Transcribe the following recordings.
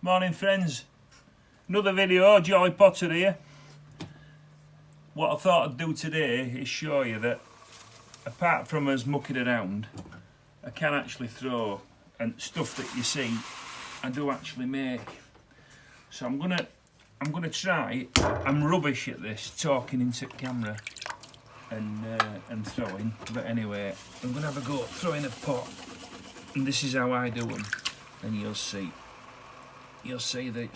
Morning friends, another video, Jolly Potter here. What I thought I'd do today is show you that apart from us mucking around, I can actually throw, and stuff that you see I do actually make. So I'm gonna try. I'm rubbish at this, talking into camera and throwing, but anyway, I'm gonna have a go throwing a pot, and this is how I do them, and you'll see that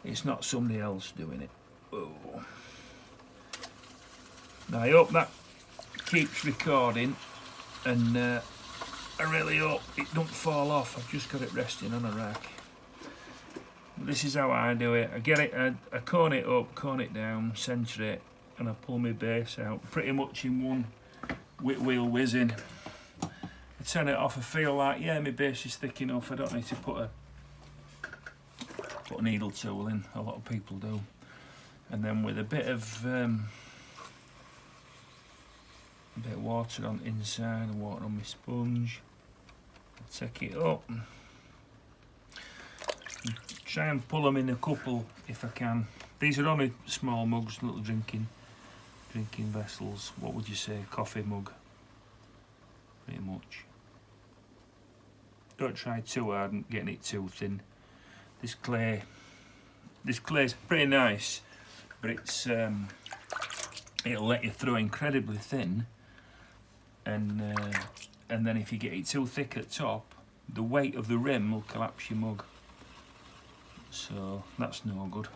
it's not somebody else doing it. Oh. Now I hope that keeps recording, and I really hope it don't fall off. I've just got it resting on a rack. This is how I do it. I get it, I cone it up, cone it down, centre it, and I pull my base out pretty much in one wheel whizzing. I turn it off, I feel like, yeah, my base is thick enough, I don't need to put a needle tool in. A lot of people do. And then with a bit of water on the inside and water on my sponge, I take it up, try and pull them in a couple if I can. These are only small mugs, little drinking vessels. What would you say, coffee mug, pretty much. Don't try too hard and getting it too thin. This clay's pretty nice, but it's it'll let you throw incredibly thin, and then if you get it too thick at top, the weight of the rim will collapse your mug. So that's no good.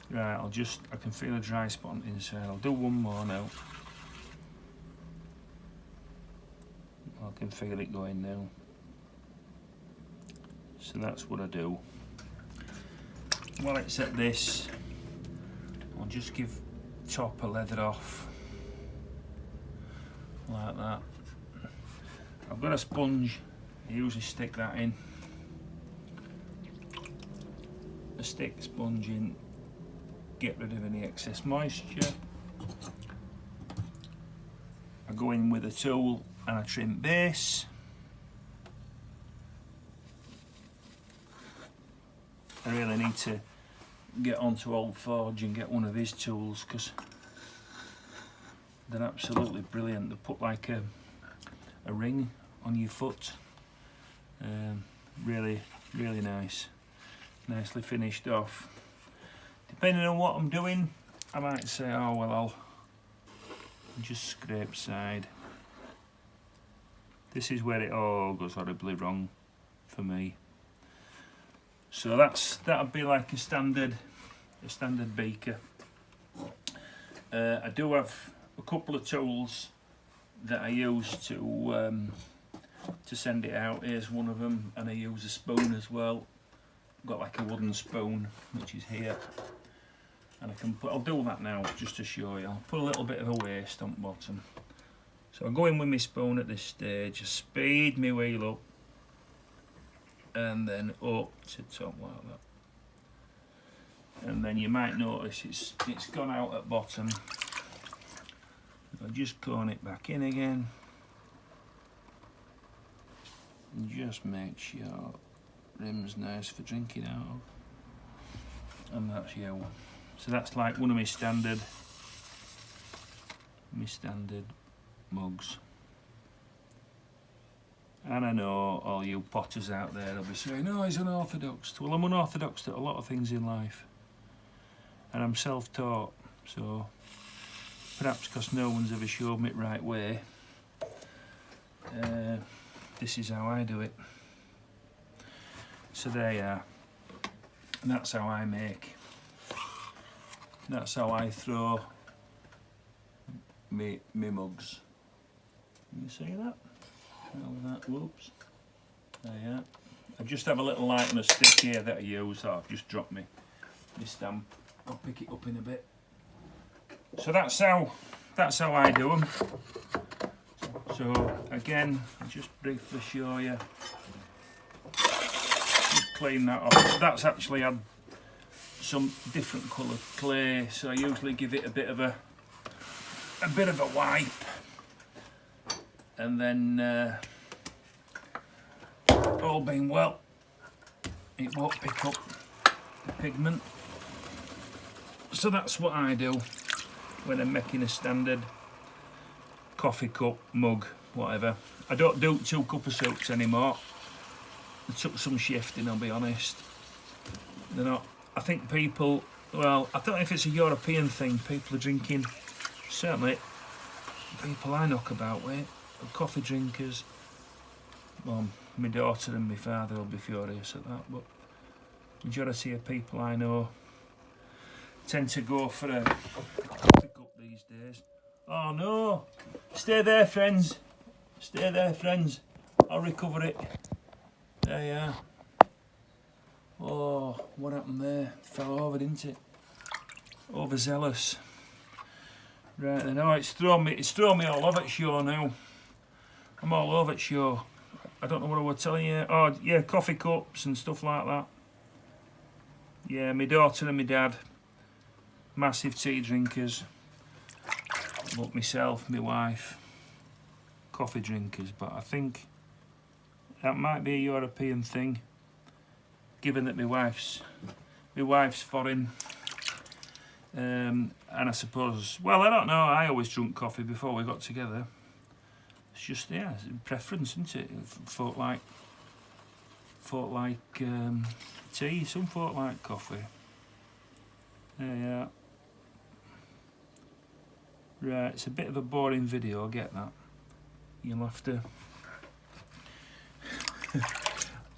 Right, I can feel a dry spot on the inside. I'll do one more now. I can feel it going now. So that's what I do. While it's at this, I'll just give top a leather off, like that. I've got a sponge, I usually stick that in. I stick the sponge in, get rid of any excess moisture. I go in with a tool and I trim base. I really need to get onto Old Forge and get one of his tools, because they're absolutely brilliant. They put like a ring on your foot. Really nice. Nicely finished off. Depending on what I'm doing, I might say, oh well, I'll just scrape side. This is where it all goes horribly wrong for me. So that'll be like a standard beaker. I do have a couple of tools that I use to send it out. Here's one of them, and I use a spoon as well. I've got like a wooden spoon, which is here, and I'll do that now just to show you. I'll put a little bit of a waste on the bottom. So I go in with my spoon at this stage, I speed my wheel up, and then up to top like that. And then you might notice it's gone out at bottom. I'll just cone it back in again. And just make sure rim's nice for drinking out of. And that's you. So that's like one of my standard mugs. And I know all you potters out there will be saying, oh, he's unorthodox. Well, I'm unorthodox to a lot of things in life. And I'm self-taught, so perhaps because no one's ever showed me the right way, this is how I do it. So there you are. And that's how I make. That's how I throw me mugs. Can you see that? Whoops. There you are. I just have a little light on a stick here that I use. Oh, I've just dropped my stamp. I'll pick it up in a bit. So that's how I do them. So again, I'll just briefly show you. Just clean that off. That's actually had some different coloured clay, so I usually give it a bit of a wipe, and then all being well, it won't pick up the pigment. So that's what I do when I'm making a standard coffee cup, mug, whatever. I don't do 2 cup of soups anymore. I took some shifting, I'll be honest. They're not, I think people, well, I don't know if it's a European thing, people are drinking, certainly people I knock about with, coffee drinkers. Well, my daughter and my father will be furious at that, but majority of people I know tend to go for a coffee cup these days. Oh no! Stay there, friends. Stay there, friends. I'll recover it. There you are. Oh, what happened there? It fell over, didn't it? Overzealous. Right then, oh, it's thrown me all over the show now. I'm all over the show. I don't know what I was telling you. Oh, yeah, coffee cups and stuff like that. Yeah, my daughter and my dad, massive tea drinkers. But myself, my wife, coffee drinkers. But I think that might be a European thing, given that my wife's foreign. And I suppose, well, I don't know. I always drunk coffee before we got together. It's just, yeah, it's a preference, isn't it? Folk like tea, some folk like coffee. Yeah. Right, it's a bit of a boring video, I get that. You'll have to...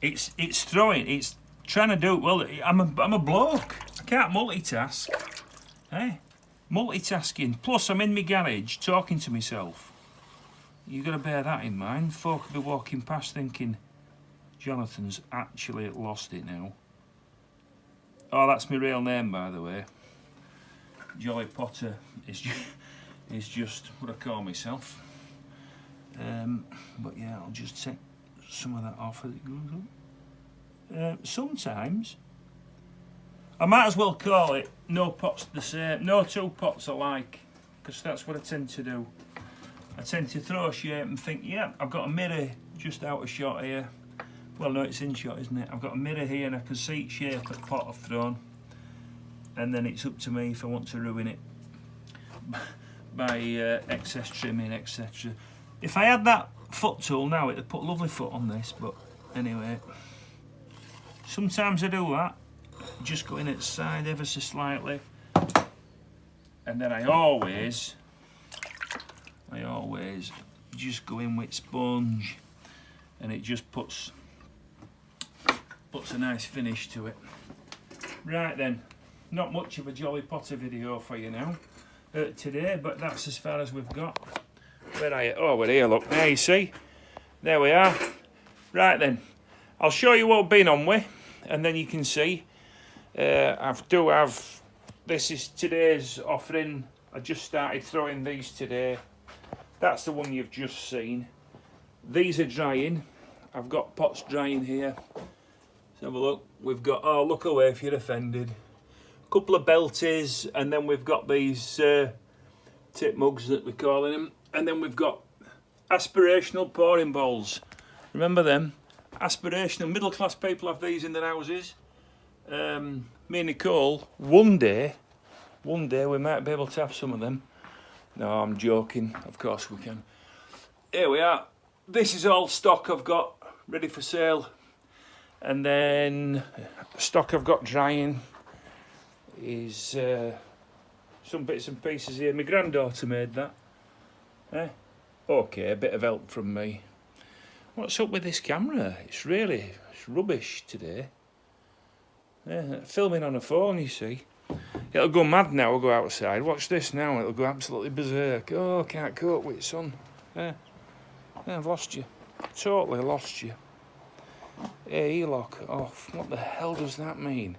it's trying to do, well, I'm a bloke. I can't multitask. Hey, multitasking. Plus, I'm in my garage talking to myself. You've got to bear that in mind. Folk will be walking past thinking, Jonathan's actually lost it now. Oh, that's my real name, by the way. Jolly Potter is just what I call myself. But yeah, I'll just take some of that off as it goes up. Sometimes I might as well call it no pot's the same, no 2 pots alike, because that's what I tend to do. I tend to throw a shape and think, yeah, I've got a mirror just out of shot here. Well, no, it's in shot, isn't it? I've got a mirror here and I can see each shape of the pot I've thrown. And then it's up to me if I want to ruin it by excess trimming, etc. If I had that foot tool now, it'd put a lovely foot on this, but anyway. Sometimes I do that. Just go in at the side ever so slightly. And then I always just go in with sponge, and it just puts a nice finish to it. Right then, not much of a Jolly Potter video for you now today, but that's as far as we've got. Where are you? Oh, we're here, look. There you see. There we are. Right then, I'll show you what I've been on with, and then you can see. This is today's offering. I just started throwing these today. That's the one you've just seen. These are drying. I've got pots drying here. Let's have a look. We've got, oh, look away if you're offended. A couple of belties, and then we've got these tip mugs that we're calling them. And then we've got aspirational pouring bowls. Remember them? Aspirational, middle class people have these in their houses. Me and Nicole, one day we might be able to have some of them. No, I'm joking. Of course we can. Here we are. This is all stock I've got ready for sale. And then stock I've got drying is some bits and pieces here. My granddaughter made that. Okay, a bit of help from me. What's up with this camera? It's rubbish today. Filming on a phone, you see. It'll go mad now, we'll go outside. Watch this now, it'll go absolutely berserk. Oh, can't cope with it, son. I've lost you. Totally lost you. Hey, E-lock off. What the hell does that mean?